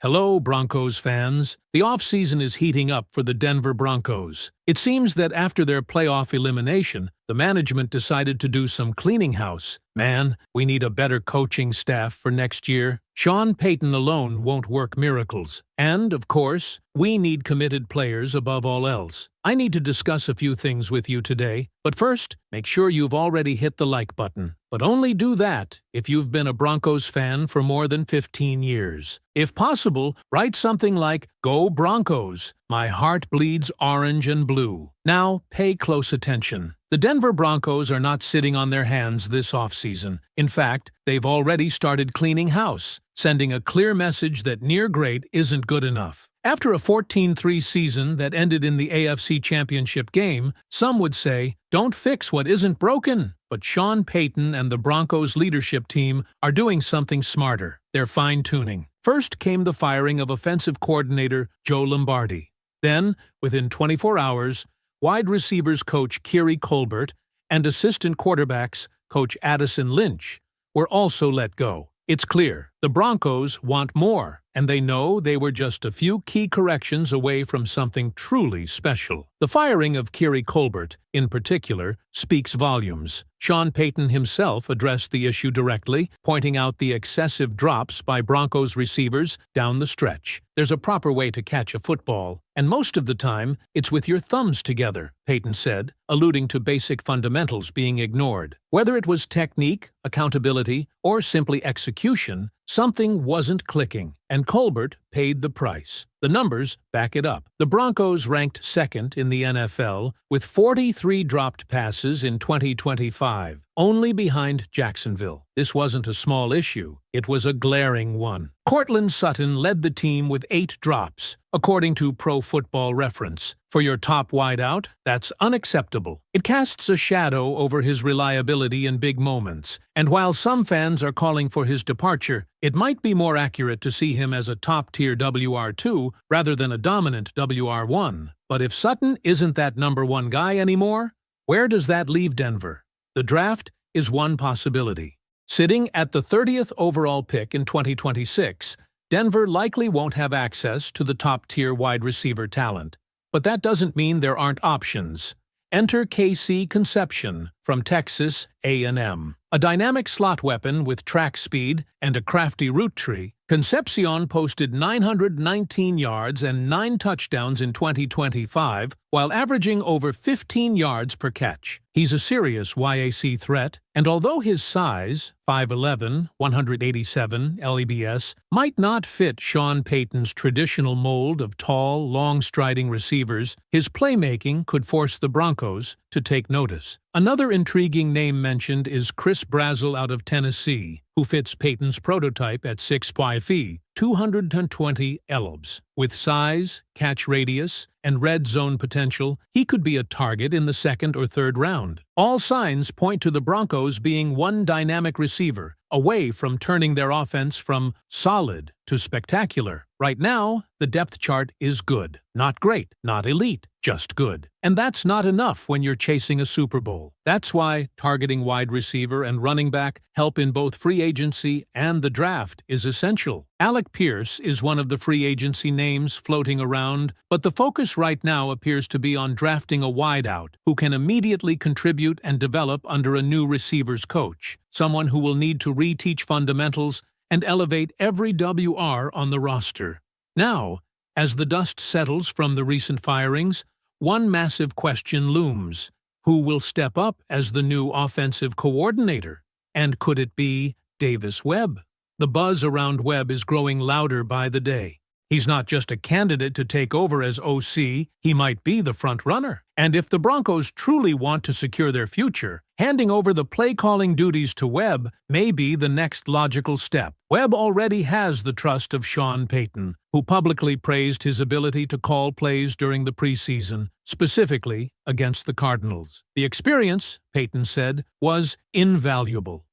Hello, Broncos fans. The offseason is heating up for the Denver Broncos. It seems that after their playoff elimination, the management decided to do some cleaning house. Man, we need a better coaching staff for next year. Sean Payton alone won't work miracles. And, of course, we need committed players above all else. I need to discuss a few things with you today, but first, make sure you've already hit the like button. But only do that if you've been a Broncos fan for more than 15 years. If possible, write something like, "Go Broncos! My heart bleeds orange and blue." Now, pay close attention. The Denver Broncos are not sitting on their hands this offseason. In fact, they've already started cleaning house, sending a clear message that near great isn't good enough. After a 14-3 season that ended in the AFC Championship game, some would say, don't fix what isn't broken. But Sean Payton and the Broncos leadership team are doing something smarter. They're fine-tuning. First came the firing of offensive coordinator Joe Lombardi. Then, within 24 hours, wide receivers coach Keary Colbert and assistant quarterbacks coach Addison Lynch were also let go. It's clear, the Broncos want more, and they know they were just a few key corrections away from something truly special. The firing of Keary Colbert, in particular, speaks volumes. Sean Payton himself addressed the issue directly, pointing out the excessive drops by Broncos receivers down the stretch. There's a proper way to catch a football, and most of the time, it's with your thumbs together, Payton said, alluding to basic fundamentals being ignored. Whether it was technique, accountability, or simply execution, something wasn't clicking, and Colbert paid the price. The numbers back it up. The Broncos ranked second in the NFL with 43 dropped passes in 2025, only behind Jacksonville. This wasn't a small issue. It was a glaring one. Courtland Sutton led the team with 8 drops, according to Pro Football Reference. For your top wideout, that's unacceptable. It casts a shadow over his reliability in big moments, and while some fans are calling for his departure, it might be more accurate to see him as a top-tier WR2 rather than a dominant WR1. But if Sutton isn't that number one guy anymore, where does that leave Denver? The draft is one possibility. Sitting at the 30th overall pick in 2026, Denver likely won't have access to the top-tier wide receiver talent. But that doesn't mean there aren't options. Enter KC Concepcion from Texas A&M. A dynamic slot weapon with track speed and a crafty route tree, Concepcion posted 919 yards and 9 touchdowns in 2025, while averaging over 15 yards per catch. He's a serious YAC threat, and although his size, 5'11", 187 LEBS, might not fit Sean Payton's traditional mold of tall, long-striding receivers, his playmaking could force the Broncos to take notice. Another intriguing name mentioned is Chris Brazzell out of Tennessee, who fits Payton's prototype at 6'5", 220 elbs. With size, catch radius, and red zone potential, he could be a target in the second or third round. All signs point to the Broncos being one dynamic receiver away from turning their offense from solid to spectacular. Right now, the depth chart is good. Not great, not elite, just good. And that's not enough when you're chasing a Super Bowl. That's why targeting wide receiver and running back help in both free agency and the draft is essential. Alec Pierce is one of the free agency names floating around, but the focus right now appears to be on drafting a wideout who can immediately contribute and develop under a new receivers coach, someone who will need to reteach fundamentals and elevate every WR on the roster. Now, as the dust settles from the recent firings, one massive question looms. Who will step up as the new offensive coordinator? And could it be Davis Webb? The buzz around Webb is growing louder by the day. He's not just a candidate to take over as OC, he might be the front runner. And if the Broncos truly want to secure their future, handing over the play-calling duties to Webb may be the next logical step. Webb already has the trust of Sean Payton, who publicly praised his ability to call plays during the preseason, specifically against the Cardinals. The experience, Payton said, was invaluable.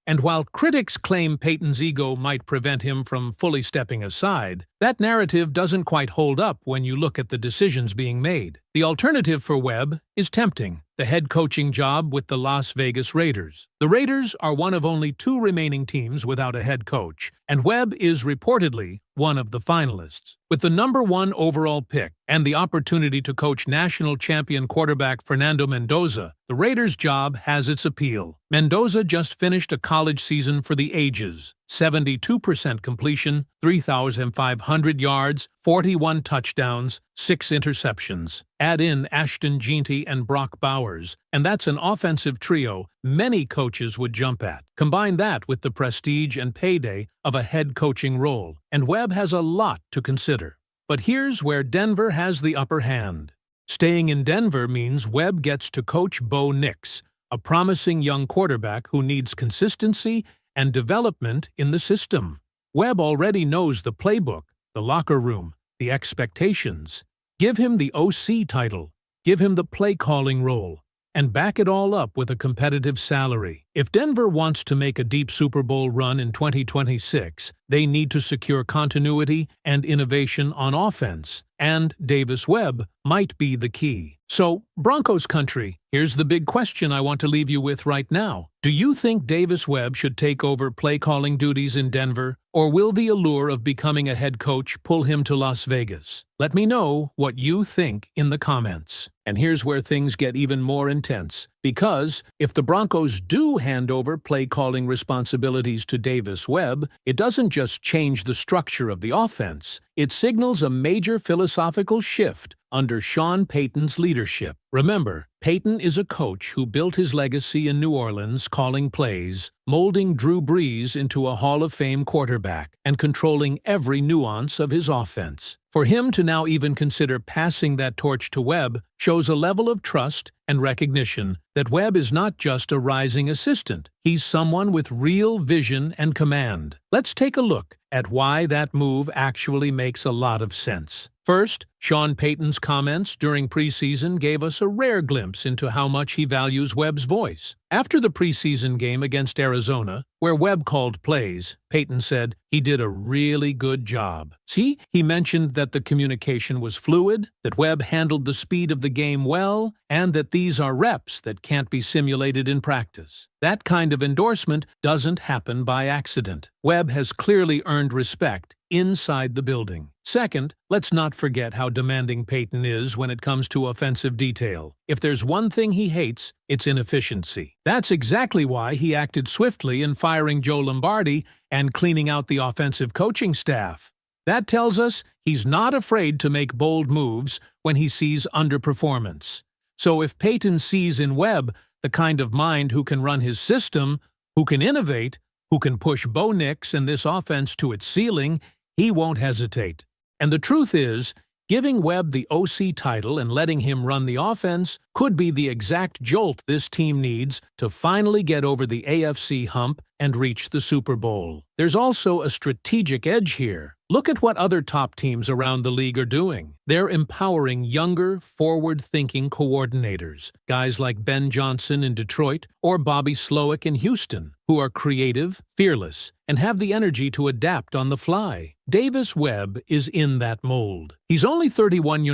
And while critics claim Payton's ego might prevent him from fully stepping aside, that narrative doesn't quite hold up when you look at the decisions being made. The alternative for Webb is tempting: the head coaching job with the Las Vegas Raiders. The Raiders are one of only 2 remaining teams without a head coach, and Webb is reportedly one of the finalists. With the #1 overall pick and the opportunity to coach national champion quarterback Fernando Mendoza, the Raiders' job has its appeal. Mendoza just finished a college season for the ages. 72% completion, 3,500 yards, 41 touchdowns, 6 interceptions. Add in Ashton Jeanty and Brock Bowers, and that's an offensive trio many coaches would jump at. Combine that with the prestige and payday of a head coaching role, and Webb has a lot to consider. But here's where Denver has the upper hand. Staying in Denver means Webb gets to coach Bo Nix, a promising young quarterback who needs consistency and development in the system. Webb already knows the playbook, the locker room, the expectations. Give him the OC title, give him the play-calling role, and back it all up with a competitive salary. If Denver wants to make a deep Super Bowl run in 2026, they need to secure continuity and innovation on offense, and Davis Webb might be the key. So, Broncos country, here's the big question I want to leave you with right now. Do you think Davis Webb should take over play-calling duties in Denver, or will the allure of becoming a head coach pull him to Las Vegas? Let me know what you think in the comments. And here's where things get even more intense. Because if the Broncos do hand over play-calling responsibilities to Davis Webb, it doesn't just change the structure of the offense, it signals a major philosophical shift under Sean Payton's leadership. Remember, Payton is a coach who built his legacy in New Orleans calling plays, molding Drew Brees into a Hall of Fame quarterback, and controlling every nuance of his offense. For him to now even consider passing that torch to Webb shows a level of trust and recognition that Webb is not just a rising assistant. He's someone with real vision and command. Let's take a look at why that move actually makes a lot of sense. First, Sean Payton's comments during preseason gave us a rare glimpse into how much he values Webb's voice. After the preseason game against Arizona, where Webb called plays, Payton said he did a really good job. See, he mentioned that the communication was fluid, that Webb handled the speed of the game well, and that these are reps that can't be simulated in practice. That kind of endorsement doesn't happen by accident. Webb has clearly earned respect inside the building. Second, let's not forget how demanding Payton is when it comes to offensive detail. If there's one thing he hates, it's inefficiency. That's exactly why he acted swiftly in firing Joe Lombardi and cleaning out the offensive coaching staff. That tells us he's not afraid to make bold moves when he sees underperformance. So if Payton sees in Webb the kind of mind who can run his system, who can innovate, who can push Bo Nix and this offense to its ceiling, he won't hesitate. And the truth is, giving Webb the OC title and letting him run the offense could be the exact jolt this team needs to finally get over the AFC hump and reach the Super Bowl. There's also a strategic edge here. Look at what other top teams around the league are doing. They're empowering younger, forward-thinking coordinators, guys like Ben Johnson in Detroit or Bobby Slowick in Houston, who are creative, fearless, and have the energy to adapt on the fly. Davis Webb is in that mold. He's only 31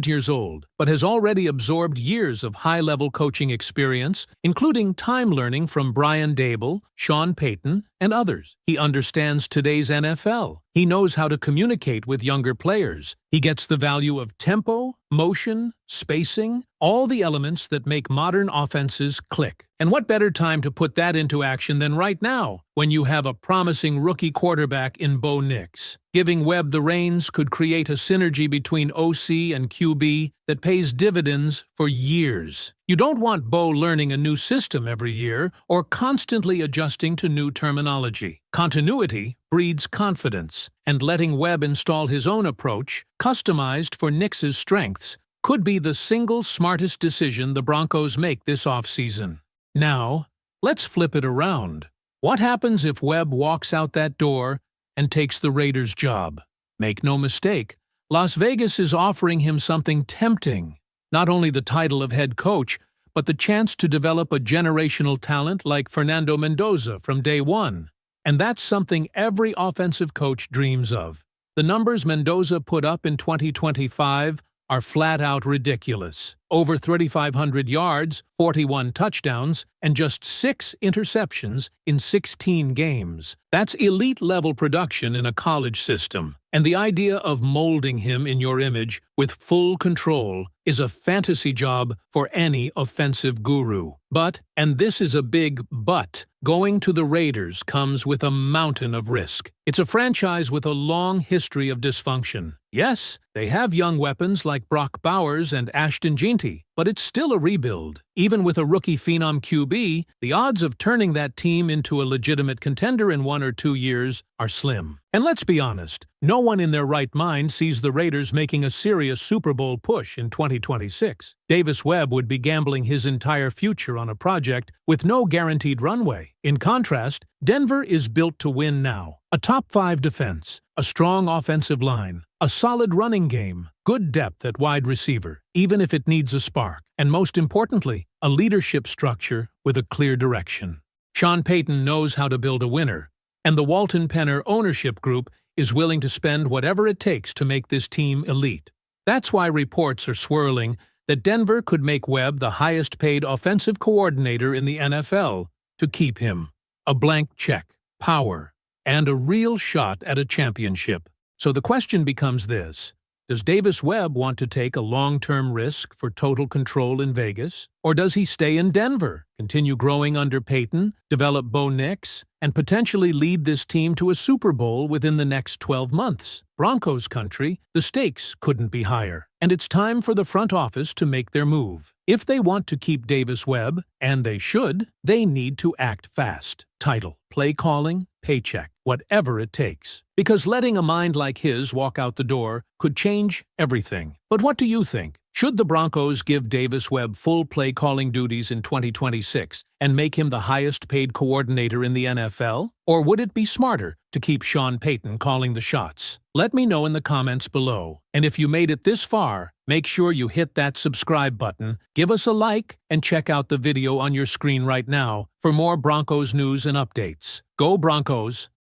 years old, but has already absorbed years of high-level coaching experience, including time learning from Brian Daboll, Sean Payton, and others. He understands today's NFL. He knows how to communicate with younger players. He gets the value of tempo, motion, spacing, all the elements that make modern offenses click. And what better time to put that into action than right now, when you have a promising rookie quarterback in Bo Nix? Giving Webb the reins could create a synergy between OC and QB that pays dividends for years. You don't want Bo learning a new system every year or constantly adjusting to new terminology. Continuity breeds confidence, and letting Webb install his own approach, customized for Nix's strengths, could be the single smartest decision the Broncos make this offseason. Now, let's flip it around. What happens if Webb walks out that door and takes the Raiders' job? Make no mistake, Las Vegas is offering him something tempting. Not only the title of head coach, but the chance to develop a generational talent like Fernando Mendoza from day one. And that's something every offensive coach dreams of. The numbers Mendoza put up in 2025 are flat-out ridiculous. over 3,500 yards, 41 touchdowns, and just 6 interceptions in 16 games. That's elite-level production in a college system. And the idea of molding him in your image with full control is a fantasy job for any offensive guru. But, and this is a big but, going to the Raiders comes with a mountain of risk. It's a franchise with a long history of dysfunction. Yes, they have young weapons like Brock Bowers and Ashton Jeanty, but it's still a rebuild. Even with a rookie phenom QB, the odds of turning that team into a legitimate contender in 1 or 2 years are slim. And let's be honest, no one in their right mind sees the Raiders making a serious Super Bowl push in 2026. Davis Webb would be gambling his entire future on a project with no guaranteed runway. In contrast, Denver is built to win now. A top-5 defense, a strong offensive line, a solid running game, good depth at wide receiver, even if it needs a spark, and most importantly, a leadership structure with a clear direction. Sean Payton knows how to build a winner, and the Walton Penner ownership group is willing to spend whatever it takes to make this team elite. That's why reports are swirling that Denver could make Webb the highest-paid offensive coordinator in the NFL to keep him. A blank check, power, and a real shot at a championship. So the question becomes this: does Davis Webb want to take a long-term risk for total control in Vegas? Or does he stay in Denver, continue growing under Payton, develop Bo Nix, and potentially lead this team to a Super Bowl within the next 12 months? Broncos country, the stakes couldn't be higher. And it's time for the front office to make their move. If they want to keep Davis Webb, and they should, they need to act fast. Title, play calling, paycheck, whatever it takes. Because letting a mind like his walk out the door could change everything. But what do you think? Should the Broncos give Davis Webb full play-calling duties in 2026 and make him the highest-paid coordinator in the NFL? Or would it be smarter to keep Sean Payton calling the shots? Let me know in the comments below. And if you made it this far, make sure you hit that subscribe button, give us a like, and check out the video on your screen right now for more Broncos news and updates. Go Broncos!